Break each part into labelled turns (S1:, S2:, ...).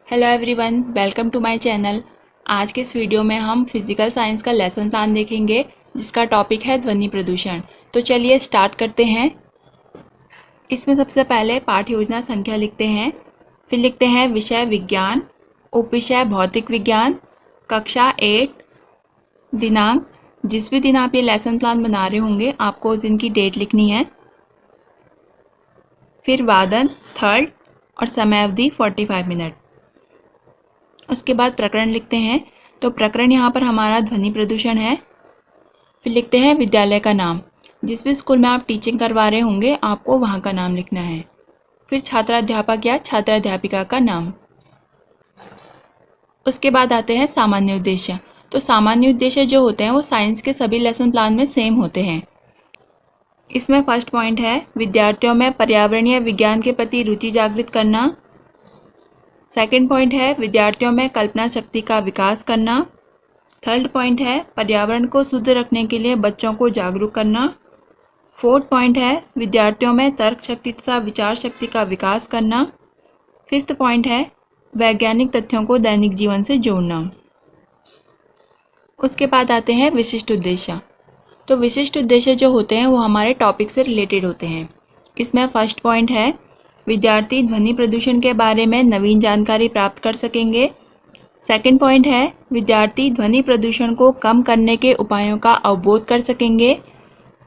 S1: Hello everyone, welcome to my channel. आज के इस वीडियो में हम फिज़िकल साइंस का लेसन प्लान देखेंगे जिसका टॉपिक है ध्वनि प्रदूषण। तो चलिए स्टार्ट करते हैं। इसमें सबसे पहले पाठ्य योजना संख्या लिखते हैं, फिर लिखते हैं विषय विज्ञान, उपविषय भौतिक विज्ञान, कक्षा 8, दिनांक। जिस भी दिन आप ये लेसन प्लान बना रहे होंगे आपको उस दिन की डेट लिखनी है। फिर वादन 3rd और समय अवधि 45 मिनट। उसके बाद प्रकरण लिखते हैं। तो प्रकरण यहाँ पर हमारा ध्वनि प्रदूषण है। फिर लिखते हैं विद्यालय का नाम। जिस भी स्कूल में आप टीचिंग करवा रहे होंगे आपको वहाँ का नाम लिखना है। फिर छात्राध्यापक या छात्राध्यापिका का नाम। उसके बाद आते हैं सामान्य उद्देश्य। तो सामान्य उद्देश्य जो होते हैं वो साइंस के सभी लेसन प्लान में सेम होते हैं। इसमें फर्स्ट पॉइंट है विद्यार्थियों में पर्यावरणीय विज्ञान के प्रति रुचि जागृत करना। सेकंड पॉइंट है विद्यार्थियों में कल्पना शक्ति का विकास करना। थर्ड पॉइंट है पर्यावरण को शुद्ध रखने के लिए बच्चों को जागरूक करना। फोर्थ पॉइंट है विद्यार्थियों में तर्क शक्ति तथा विचार शक्ति का विकास करना। फिफ्थ पॉइंट है वैज्ञानिक तथ्यों को दैनिक जीवन से जोड़ना। उसके बाद आते हैं विशिष्ट उद्देश्य। तो विशिष्ट उद्देश्य जो होते हैं वो हमारे टॉपिक से रिलेटेड होते हैं। इसमें फर्स्ट पॉइंट है विद्यार्थी ध्वनि प्रदूषण के बारे में नवीन जानकारी प्राप्त कर सकेंगे। सेकंड पॉइंट है विद्यार्थी ध्वनि प्रदूषण को कम करने के उपायों का अवबोध कर सकेंगे।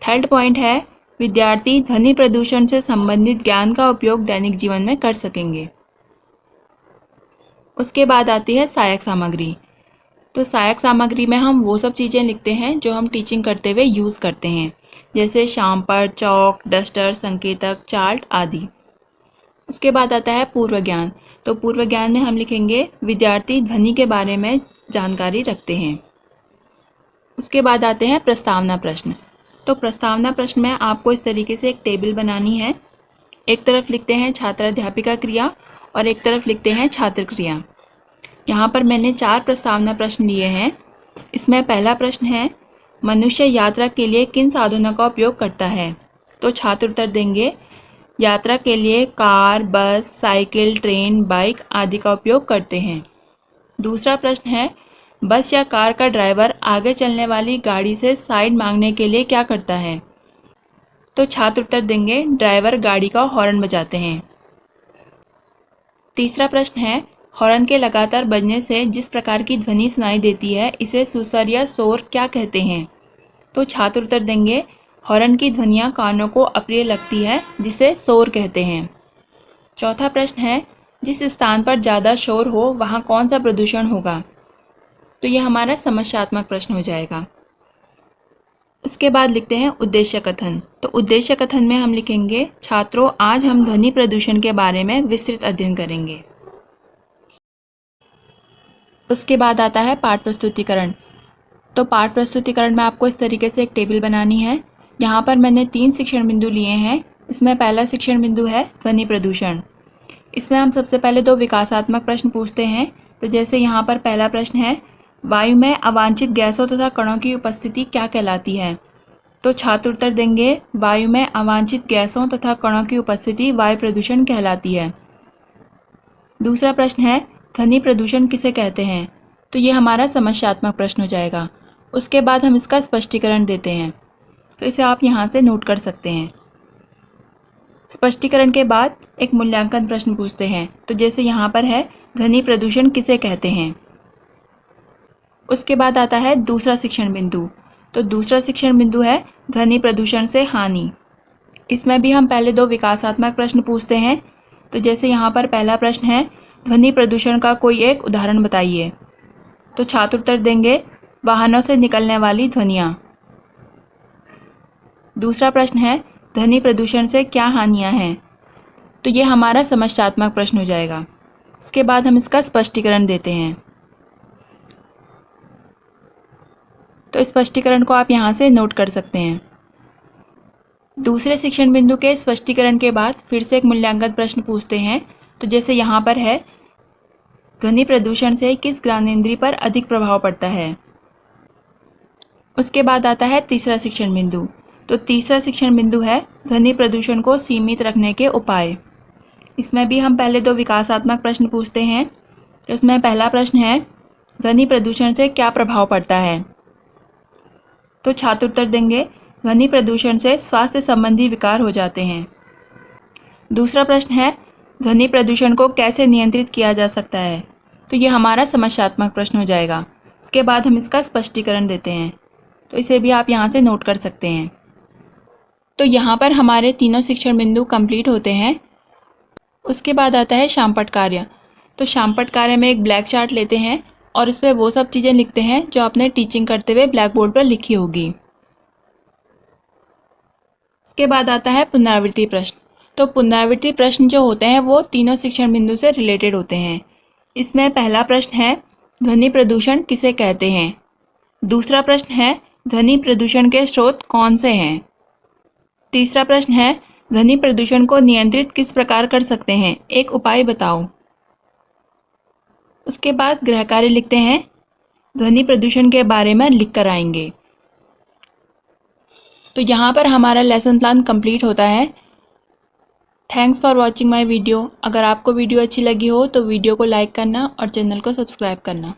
S1: थर्ड पॉइंट है विद्यार्थी ध्वनि प्रदूषण से संबंधित ज्ञान का उपयोग दैनिक जीवन में कर सकेंगे। उसके बाद आती है सहायक सामग्री। तो सहायक सामग्री में हम वो सब चीज़ें लिखते हैं जो हम टीचिंग करते हुए यूज़ करते हैं, जैसे शामपट, चौक, डस्टर, संकेतक, चार्ट आदि। उसके बाद आता है पूर्व ज्ञान। तो पूर्व ज्ञान में हम लिखेंगे विद्यार्थी ध्वनि के बारे में जानकारी रखते हैं। उसके बाद आते हैं प्रस्तावना प्रश्न। तो प्रस्तावना प्रश्न में आपको इस तरीके से एक टेबल बनानी है। एक तरफ लिखते हैं छात्राध्यापिका क्रिया और एक तरफ लिखते हैं छात्र क्रिया। यहाँ पर मैंने 4 प्रस्तावना प्रश्न लिए हैं। इसमें पहला प्रश्न है मनुष्य यात्रा के लिए किन साधनों का उपयोग करता है। तो छात्र उत्तर देंगे यात्रा के लिए कार, बस, साइकिल, ट्रेन, बाइक आदि का उपयोग करते हैं। दूसरा प्रश्न है बस या कार का ड्राइवर आगे चलने वाली गाड़ी से साइड मांगने के लिए क्या करता है। तो छात्र उत्तर देंगे ड्राइवर गाड़ी का हॉर्न बजाते हैं। तीसरा प्रश्न है हॉर्न के लगातार बजने से जिस प्रकार की ध्वनि सुनाई देती है इसे सुसर या शोर क्या कहते हैं। तो छात्र उत्तर देंगे हॉर्न की ध्वनियाँ कानों को अप्रिय लगती है जिसे शोर कहते हैं। चौथा प्रश्न है जिस स्थान पर ज़्यादा शोर हो वहाँ कौन सा प्रदूषण होगा। तो यह हमारा समस्यात्मक प्रश्न हो जाएगा। उसके बाद लिखते हैं उद्देश्य कथन। तो उद्देश्य कथन में हम लिखेंगे छात्रों आज हम ध्वनि प्रदूषण के बारे में विस्तृत अध्ययन करेंगे। उसके बाद आता है पाठ प्रस्तुतिकरण। तो पाठ प्रस्तुतिकरण में आपको इस तरीके से एक टेबल बनानी है। यहाँ पर मैंने 3 शिक्षण बिंदु लिए हैं। इसमें पहला शिक्षण बिंदु है ध्वनि प्रदूषण। इसमें हम सबसे पहले 2 विकासात्मक प्रश्न पूछते हैं। तो जैसे यहाँ पर पहला प्रश्न है वायु में अवांछित गैसों तथा कणों की उपस्थिति क्या कहलाती है। तो छात्र उत्तर देंगे वायु में अवांछित गैसों तथा कणों की उपस्थिति वायु प्रदूषण कहलाती है। दूसरा प्रश्न है ध्वनि प्रदूषण किसे कहते हैं। तो ये हमारा समस्यात्मक प्रश्न हो जाएगा। उसके बाद हम इसका स्पष्टीकरण देते हैं। तो इसे आप यहाँ से नोट कर सकते हैं। स्पष्टीकरण के बाद एक मूल्यांकन प्रश्न पूछते हैं। तो जैसे यहाँ पर है ध्वनि प्रदूषण किसे कहते हैं। उसके बाद आता है दूसरा शिक्षण बिंदु। तो दूसरा शिक्षण बिंदु है ध्वनि प्रदूषण से हानि। इसमें भी हम पहले 2 विकासात्मक प्रश्न पूछते हैं। तो जैसे यहाँ पर पहला प्रश्न है ध्वनि प्रदूषण का कोई एक उदाहरण बताइए। तो छात्र उत्तर देंगे वाहनों से निकलने वाली ध्वनियाँ। दूसरा प्रश्न है ध्वनि प्रदूषण से क्या हानियाँ हैं। तो ये हमारा समस्यात्मक प्रश्न हो जाएगा। उसके बाद हम इसका स्पष्टीकरण देते हैं। तो स्पष्टीकरण को आप यहाँ से नोट कर सकते हैं। दूसरे शिक्षण बिंदु के स्पष्टीकरण के बाद फिर से एक मूल्यांकन प्रश्न पूछते हैं। तो जैसे यहाँ पर है ध्वनि प्रदूषण से किस ज्ञानेंद्रिय पर अधिक प्रभाव पड़ता है। उसके बाद आता है तीसरा शिक्षण बिंदु। तो तीसरा शिक्षण बिंदु है ध्वनि प्रदूषण को सीमित रखने के उपाय। इसमें भी हम पहले 2 विकासात्मक प्रश्न पूछते हैं। तो इसमें पहला प्रश्न है, ध्वनि प्रदूषण से क्या प्रभाव पड़ता है? तो छात्र उत्तर देंगे, ध्वनि प्रदूषण से स्वास्थ्य संबंधी विकार हो जाते हैं। दूसरा प्रश्न है, ध्वनि प्रदूषण को कैसे नियंत्रित किया जा सकता है? तो ये हमारा समस्यात्मक प्रश्न हो जाएगा। इसके बाद हम इसका स्पष्टीकरण देते हैं, तो इसे भी आप यहाँ से नोट कर सकते हैं। तो यहाँ पर हमारे तीनों शिक्षण बिंदु कंप्लीट होते हैं। उसके बाद आता है शामपट कार्य। तो शामपट कार्य में एक ब्लैक चार्ट लेते हैं और इस पर वो सब चीज़ें लिखते हैं जो आपने टीचिंग करते हुए ब्लैक बोर्ड पर लिखी होगी। इसके बाद आता है पुनरावृत्ति प्रश्न। तो पुनरावृत्ति प्रश्न जो होते हैं वो तीनों शिक्षण बिंदु से रिलेटेड होते हैं। इसमें पहला प्रश्न है, ध्वनि प्रदूषण किसे कहते हैं? दूसरा प्रश्न है, ध्वनि प्रदूषण के स्रोत कौन से हैं? तीसरा प्रश्न है, ध्वनि प्रदूषण को नियंत्रित किस प्रकार कर सकते हैं, एक उपाय बताओ। उसके बाद गृह कार्य लिखते हैं, ध्वनि प्रदूषण के बारे में लिख कर आएंगे। तो यहाँ पर हमारा लेसन प्लान कंप्लीट होता है। Thanks for watching my video. अगर आपको वीडियो अच्छी लगी हो तो वीडियो को लाइक करना और चैनल को सब्सक्राइब करना।